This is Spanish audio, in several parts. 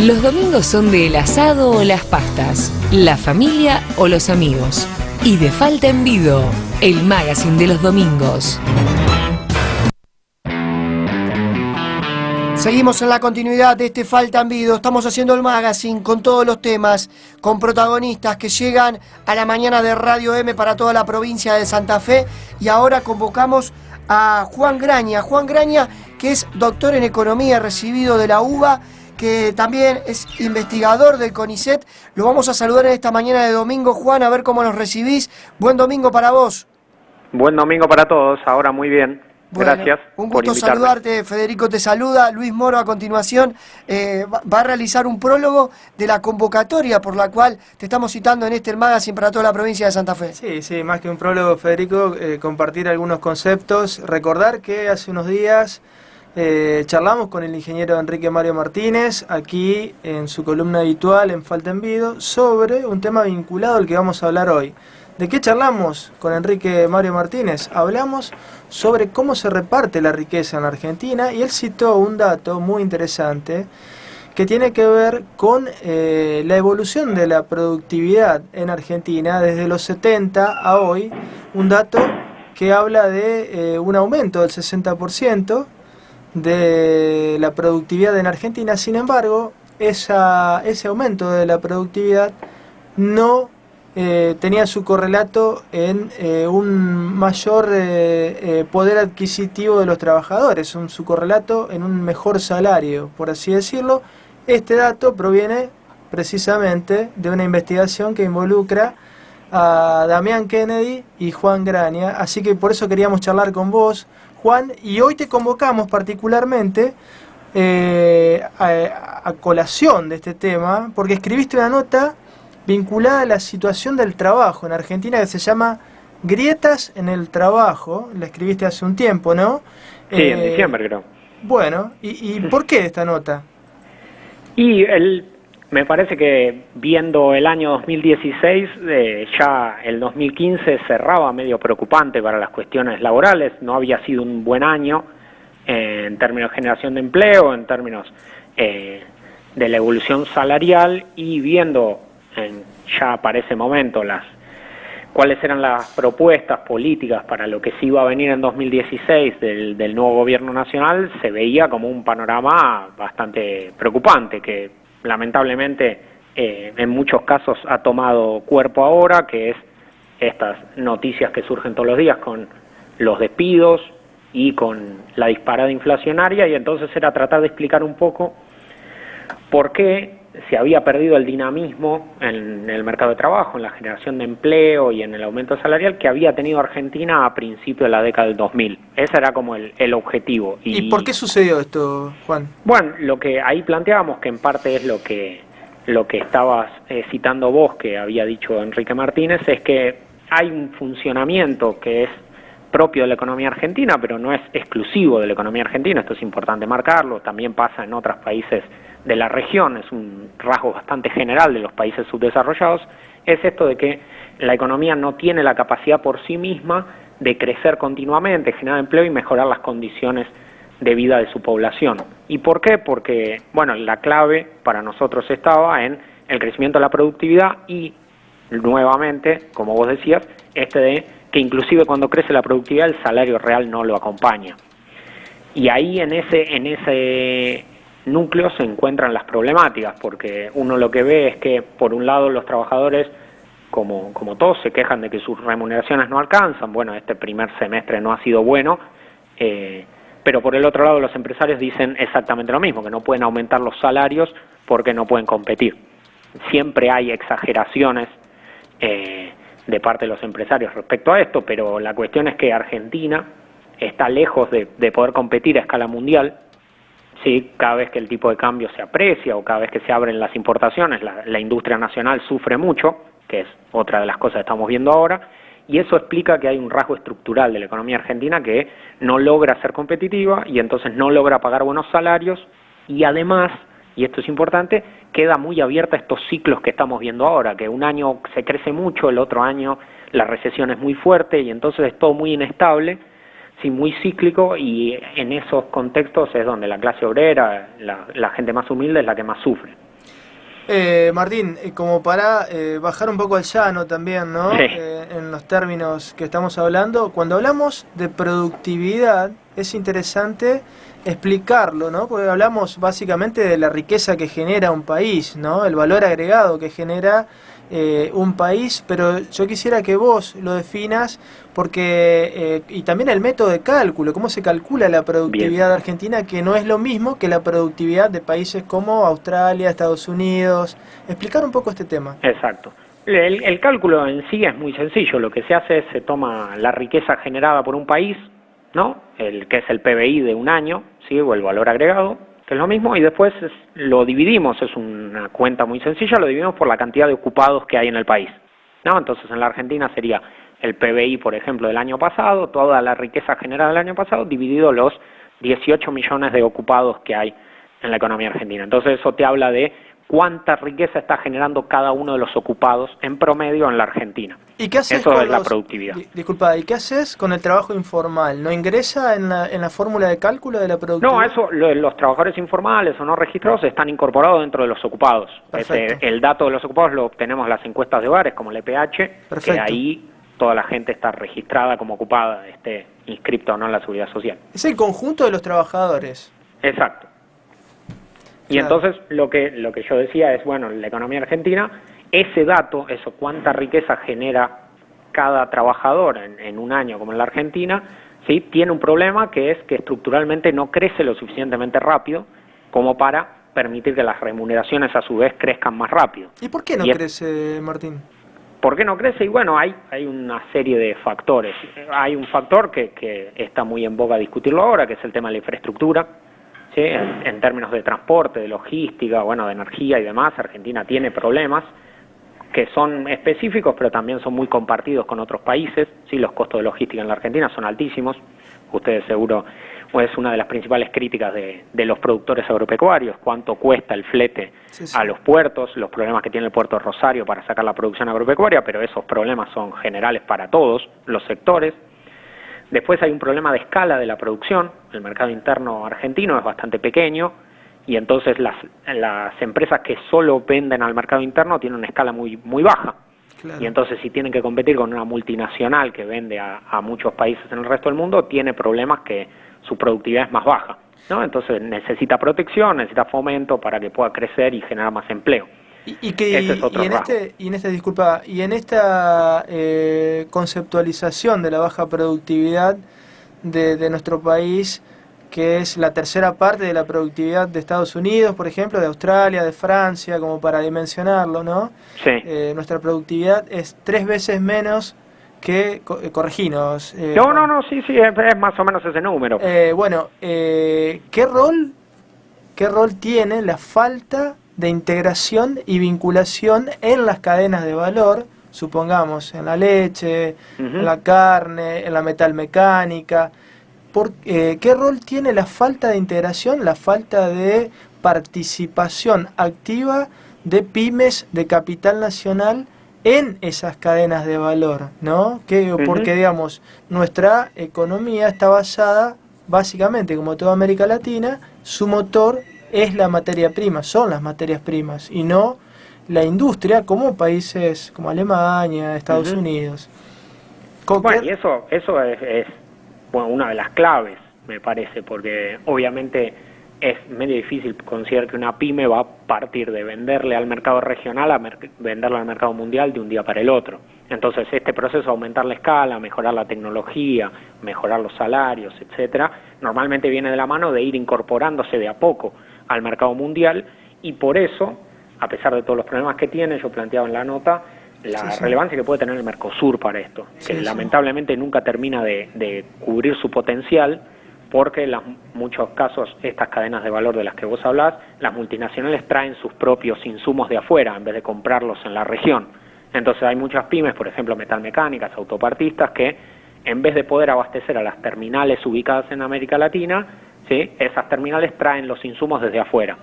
Los domingos son de el asado o las pastas, la familia o los amigos. Y de Falta en Vido, el magazine de los domingos. Seguimos en la continuidad de este Falta en Vido. Estamos haciendo el magazine con todos los temas, con protagonistas que llegan a la mañana de Radio M para toda la provincia de Santa Fe. Y ahora convocamos a Juan Graña. Juan Graña, que es doctor en Economía, recibido de la UBA, que también es investigador del CONICET. Lo vamos a saludar en esta mañana de domingo. Juan, a ver cómo nos recibís. Buen domingo para vos. Buen domingo para todos, ahora muy bien. Bueno, gracias. Un gusto saludarte, Federico te saluda. Luis Moro a continuación va a realizar un prólogo de la convocatoria por la cual te estamos citando en este magazine para toda la provincia de Santa Fe. Sí, más que un prólogo, Federico, compartir algunos conceptos. Recordar que hace unos días charlamos con el ingeniero Enrique Mario Martínez, aquí en su columna habitual en Falta en Vido, sobre un tema vinculado al que vamos a hablar hoy. ¿De qué charlamos con Enrique Mario Martínez? Hablamos sobre cómo se reparte la riqueza en la Argentina y él citó un dato muy interesante que tiene que ver con la evolución de la productividad en Argentina desde los 70 a hoy, un dato que habla de un aumento del 60% de la productividad en Argentina. Sin embargo, ese aumento de la productividad no tenía su correlato en un mayor poder adquisitivo de los trabajadores, su correlato en un mejor salario, por así decirlo. Este dato proviene precisamente de una investigación que involucra a Damián Kennedy y Juan Graña, así que por eso queríamos charlar con vos, Juan, y hoy te convocamos particularmente a colación de este tema, porque escribiste una nota vinculada a la situación del trabajo en Argentina que se llama Grietas en el Trabajo. La escribiste hace un tiempo, ¿no? Sí, en diciembre creo. Bueno, ¿y por qué esta nota? Y me parece que viendo el año 2016, ya el 2015 cerraba medio preocupante para las cuestiones laborales. No había sido un buen año en términos de generación de empleo, en términos de la evolución salarial, y viendo ya para ese momento cuáles eran las propuestas políticas para lo que se iba a venir en 2016 del nuevo gobierno nacional, se veía como un panorama bastante preocupante, que lamentablemente en muchos casos ha tomado cuerpo ahora, que es estas noticias que surgen todos los días con los despidos y con la disparada inflacionaria, y entonces era tratar de explicar un poco por qué se había perdido el dinamismo en el mercado de trabajo, en la generación de empleo y en el aumento salarial que había tenido Argentina a principios de la década del 2000. Ese era como el objetivo. ¿Y por qué sucedió esto, Juan? Bueno, lo que ahí planteábamos, que en parte es lo que estabas citando vos, que había dicho Enrique Martínez, es que hay un funcionamiento que es propio de la economía argentina, pero no es exclusivo de la economía argentina. Esto es importante marcarlo, también pasa en otros países de la región, es un rasgo bastante general de los países subdesarrollados, es esto de que la economía no tiene la capacidad por sí misma de crecer continuamente, generar empleo y mejorar las condiciones de vida de su población. ¿Y por qué? Porque, bueno, la clave para nosotros estaba en el crecimiento de la productividad y, nuevamente, como vos decías, de que inclusive cuando crece la productividad el salario real no lo acompaña. Y ahí en ese núcleo se encuentran las problemáticas, porque uno lo que ve es que, por un lado, los trabajadores, como todos, se quejan de que sus remuneraciones no alcanzan. Bueno, este primer semestre no ha sido bueno, pero por el otro lado los empresarios dicen exactamente lo mismo, que no pueden aumentar los salarios porque no pueden competir. Siempre hay exageraciones de parte de los empresarios respecto a esto, pero la cuestión es que Argentina está lejos de poder competir a escala mundial. Sí, cada vez que el tipo de cambio se aprecia o cada vez que se abren las importaciones, la industria nacional sufre mucho, que es otra de las cosas que estamos viendo ahora, y eso explica que hay un rasgo estructural de la economía argentina que no logra ser competitiva y entonces no logra pagar buenos salarios, y además, y esto es importante, queda muy abierta a estos ciclos que estamos viendo ahora, que un año se crece mucho, el otro año la recesión es muy fuerte y entonces es todo muy inestable, sí, muy cíclico, y en esos contextos es donde la clase obrera, la gente más humilde, es la que más sufre. Martín, como para bajar un poco al llano también, ¿no? Sí. En los términos que estamos hablando, cuando hablamos de productividad es interesante explicarlo, ¿no? Porque hablamos básicamente de la riqueza que genera un país, ¿no? El valor agregado que genera un país, pero yo quisiera que vos lo definas porque y también el método de cálculo, cómo se calcula la productividad argentina, que no es lo mismo que la productividad de países como Australia, Estados Unidos. Explicar un poco este tema. Exacto. El cálculo en sí es muy sencillo. Lo que se hace es se toma la riqueza generada por un país, ¿no? Que es el PBI de un año, ¿sí? O el valor agregado, que es lo mismo, y después lo dividimos, es una cuenta muy sencilla, lo dividimos por la cantidad de ocupados que hay en el país, ¿no? Entonces en la Argentina sería el PBI, por ejemplo, del año pasado, toda la riqueza generada del año pasado, dividido los 18 millones de ocupados que hay en la economía argentina. Entonces eso te habla de cuánta riqueza está generando cada uno de los ocupados en promedio en la Argentina. ¿Y qué haces Eso con es la productividad. Disculpa, ¿y qué haces con el trabajo informal? ¿No ingresa en la fórmula de cálculo de la productividad? No, eso, los trabajadores informales o no registrados están incorporados dentro de los ocupados. El dato de los ocupados lo obtenemos en las encuestas de hogares, como el EPH, que ahí toda la gente está registrada como ocupada, esté inscripta o no en la Seguridad Social. Es el conjunto de los trabajadores. Exacto. Y entonces lo que yo decía es, bueno, la economía argentina, ese dato, eso, cuánta riqueza genera cada trabajador en un año como en la Argentina, ¿sí? Tiene un problema que es que estructuralmente no crece lo suficientemente rápido como para permitir que las remuneraciones a su vez crezcan más rápido. ¿Y por qué no crece, Martín? ¿Por qué no crece? Y bueno, hay una serie de factores. Hay un factor que está muy en boga discutirlo ahora, que es el tema de la infraestructura. ¿Sí? En términos de transporte, de logística, bueno, de energía y demás, Argentina tiene problemas que son específicos, pero también son muy compartidos con otros países. Sí, los costos de logística en la Argentina son altísimos. Ustedes seguro, es una de las principales críticas de los productores agropecuarios, cuánto cuesta el flete a los puertos, los problemas que tiene el puerto de Rosario para sacar la producción agropecuaria, pero esos problemas son generales para todos los sectores. Después hay un problema de escala de la producción. El mercado interno argentino es bastante pequeño y entonces las empresas que solo venden al mercado interno tienen una escala muy baja. Claro. Y entonces si tienen que competir con una multinacional que vende a muchos países en el resto del mundo, tiene problemas que su productividad es más baja, ¿no? Entonces necesita protección, necesita fomento para que pueda crecer y generar más empleo. Y en esta conceptualización de la baja productividad de nuestro país, que es la tercera parte de la productividad de Estados Unidos, por ejemplo, de Australia, de Francia, como para dimensionarlo, ¿no? Sí. Nuestra productividad es 3 veces menos que, correginos. No, sí, es más o menos ese número. ¿qué rol tiene la falta de integración y vinculación en las cadenas de valor, supongamos en la leche, en la carne, en la metalmecánica? ¿Qué rol tiene la falta de integración, la falta de participación activa de pymes de capital nacional en esas cadenas de valor, ¿no? Porque, digamos, nuestra economía está basada, básicamente, como toda América Latina, su motor es la materia prima, son las materias primas, y no la industria como países como Alemania, Estados Unidos. Bueno, y eso es una de las claves, me parece, porque obviamente es medio difícil considerar que una pyme va a partir de venderle al mercado regional a venderle al mercado mundial de un día para el otro. Entonces este proceso de aumentar la escala, mejorar la tecnología, mejorar los salarios, etcétera, normalmente viene de la mano de ir incorporándose de a poco al mercado mundial, y por eso, a pesar de todos los problemas que tiene, yo planteaba en la nota la relevancia que puede tener el Mercosur para esto, que lamentablemente nunca termina de cubrir su potencial, porque en muchos casos estas cadenas de valor de las que vos hablás, las multinacionales traen sus propios insumos de afuera en vez de comprarlos en la región. Entonces hay muchas pymes, por ejemplo metalmecánicas, autopartistas, que en vez de poder abastecer a las terminales ubicadas en América Latina, ¿sí? Esas terminales traen los insumos desde afuera.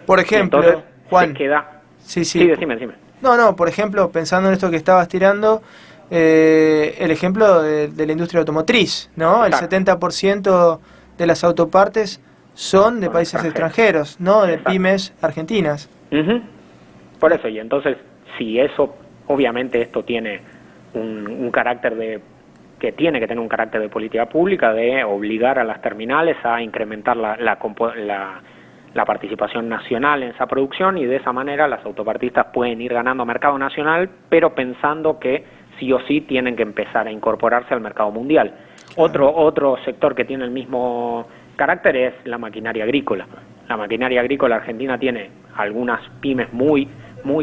Por ejemplo, entonces, Juan, Sí, decime. No, por ejemplo, pensando en esto que estabas tirando, el ejemplo de la industria automotriz, ¿no? Exacto. El 70% de las autopartes son de países extranjeros, ¿no? De pymes argentinas. Por eso, y entonces, si eso, obviamente esto tiene un carácter que tiene que tener un carácter de política pública, de obligar a las terminales a incrementar la participación nacional en esa producción, y de esa manera las autopartistas pueden ir ganando mercado nacional, pero pensando que sí o sí tienen que empezar a incorporarse al mercado mundial. Otro sector que tiene el mismo carácter es la maquinaria agrícola. La maquinaria agrícola argentina tiene algunas pymes muy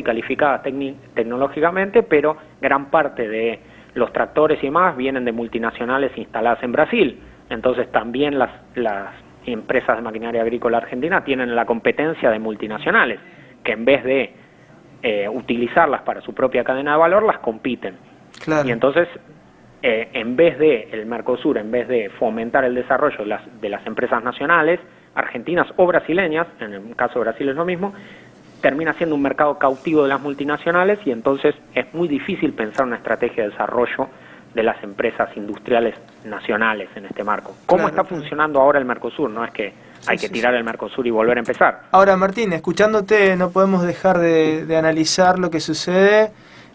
calificadas tecnológicamente, pero gran parte de los tractores y demás vienen de multinacionales instaladas en Brasil. Entonces también las empresas de maquinaria agrícola argentina tienen la competencia de multinacionales, que en vez de utilizarlas para su propia cadena de valor, las compiten. Claro. Y entonces, en vez de el Mercosur, en vez de fomentar el desarrollo de las empresas nacionales, argentinas o brasileñas, en el caso de Brasil es lo mismo, termina siendo un mercado cautivo de las multinacionales, y entonces es muy difícil pensar una estrategia de desarrollo de las empresas industriales nacionales en este marco. ¿Cómo está funcionando ahora el Mercosur? No es que hay que tirar el Mercosur y volver a empezar. Ahora, Martín, escuchándote, no podemos dejar de analizar lo que sucede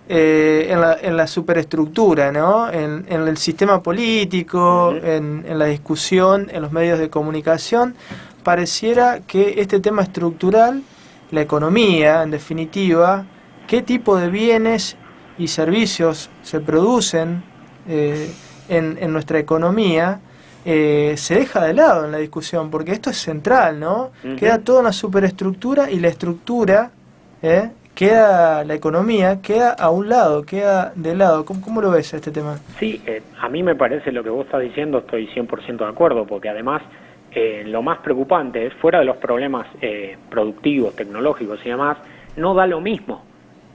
en la superestructura, ¿no? En el sistema político, en la discusión, en los medios de comunicación. Pareciera que este tema estructural, la economía, en definitiva, qué tipo de bienes y servicios se producen en nuestra economía, se deja de lado en la discusión, porque esto es central, ¿no? Queda toda una superestructura, y la estructura, queda, la economía queda a un lado, queda de lado. ¿Cómo lo ves este tema? Sí, a mí me parece lo que vos estás diciendo, estoy 100% de acuerdo, porque además lo más preocupante es, fuera de los problemas productivos, tecnológicos y demás, no da lo mismo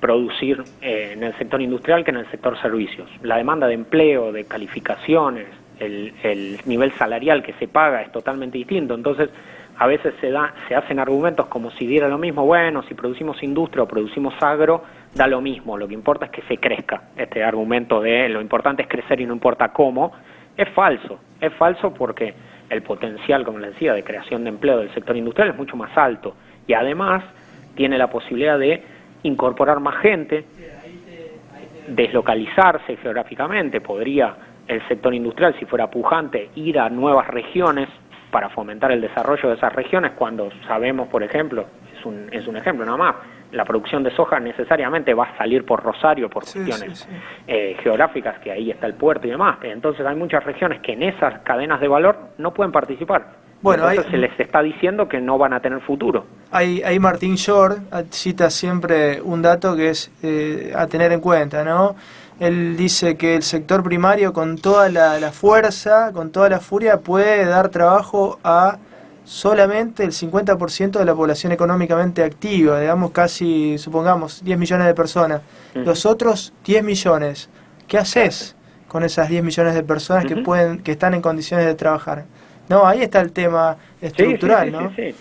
producir en el sector industrial que en el sector servicios. La demanda de empleo, de calificaciones, el nivel salarial que se paga es totalmente distinto. Entonces, a veces se hacen argumentos como si diera lo mismo, bueno, si producimos industria o producimos agro, da lo mismo, lo que importa es que se crezca. Este argumento de lo importante es crecer y no importa cómo, es falso porque el potencial, como les decía, de creación de empleo del sector industrial es mucho más alto, y además tiene la posibilidad de incorporar más gente, deslocalizarse geográficamente. Podría el sector industrial, si fuera pujante, ir a nuevas regiones para fomentar el desarrollo de esas regiones, cuando sabemos, por ejemplo, es un ejemplo nada más, la producción de soja necesariamente va a salir por Rosario por cuestiones geográficas, que ahí está el puerto y demás. Entonces hay muchas regiones que en esas cadenas de valor no pueden participar. Bueno, entonces se les está diciendo que no van a tener futuro. Ahí Martín Short cita siempre un dato que es a tener en cuenta, ¿no? Él dice que el sector primario, con toda la fuerza, con toda la furia, puede dar trabajo a solamente el 50% de la población económicamente activa, digamos casi, supongamos, 10 millones de personas. Los otros 10 millones, ¿qué haces con esas 10 millones de personas que están en condiciones de trabajar? No, ahí está el tema estructural, ¿no? Sí.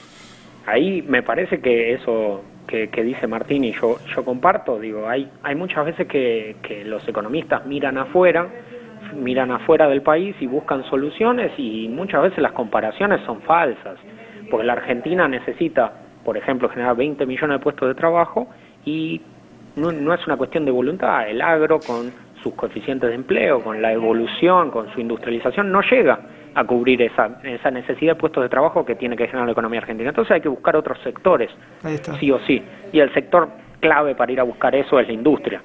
Ahí me parece que eso que dice Martín, y yo comparto, digo, hay muchas veces que los economistas miran afuera del país y buscan soluciones, y muchas veces las comparaciones son falsas, porque la Argentina necesita, por ejemplo, generar 20 millones de puestos de trabajo, y no es una cuestión de voluntad. El agro, con sus coeficientes de empleo, con la evolución, con su industrialización, no llega a cubrir esa necesidad de puestos de trabajo que tiene que generar la economía argentina. Entonces hay que buscar otros sectores, sí o sí, y el sector clave para ir a buscar eso es la industria.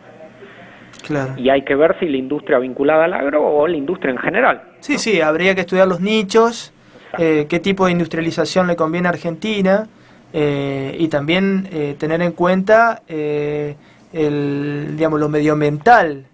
Claro. Y hay que ver si la industria vinculada al agro o la industria en general. Sí, habría que estudiar los nichos, qué tipo de industrialización le conviene a Argentina, y también tener en cuenta lo medioambiental.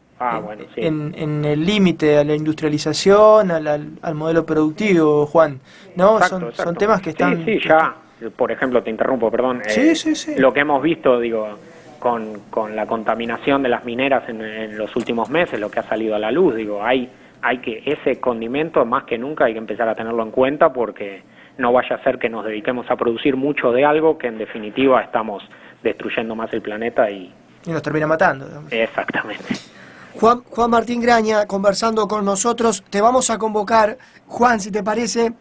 Bueno, sí. En el límite a la industrialización, al modelo productivo, Juan, ¿no? Exacto. Son temas que están... Sí, ya, por ejemplo, te interrumpo, perdón. Sí. Lo que hemos visto, digo, con la contaminación de las mineras en los últimos meses, lo que ha salido a la luz, digo, hay que ese condimento más que nunca hay que empezar a tenerlo en cuenta, porque no vaya a ser que nos dediquemos a producir mucho de algo que en definitiva estamos destruyendo más el planeta y nos termina matando, digamos. Exactamente. Juan Martín Graña conversando con nosotros. Te vamos a convocar, Juan, si te parece,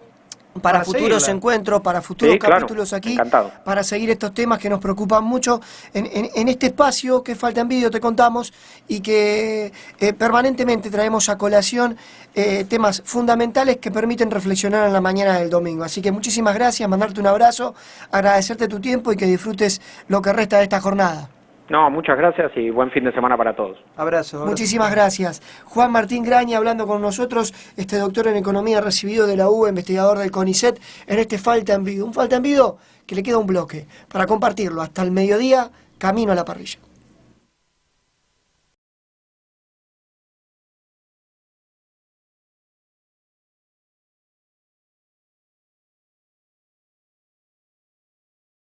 para futuros seguirla. encuentros, para futuros Sí, claro, capítulos aquí, encantado. para seguir estos temas que nos preocupan mucho en este espacio que Falta en Vídeo te contamos y que permanentemente traemos a colación temas fundamentales que permiten reflexionar en la mañana del domingo. Así que muchísimas gracias, mandarte un abrazo, agradecerte tu tiempo y que disfrutes lo que resta de esta jornada. No, muchas gracias y buen fin de semana para todos. Abrazo. Muchísimas gracias. Juan Martín Graña hablando con nosotros, doctor en Economía recibido de la UBA, investigador del CONICET, en este Falta en Vídeo. Un Falta en Vídeo que le queda un bloque para compartirlo hasta el mediodía, camino a la parrilla.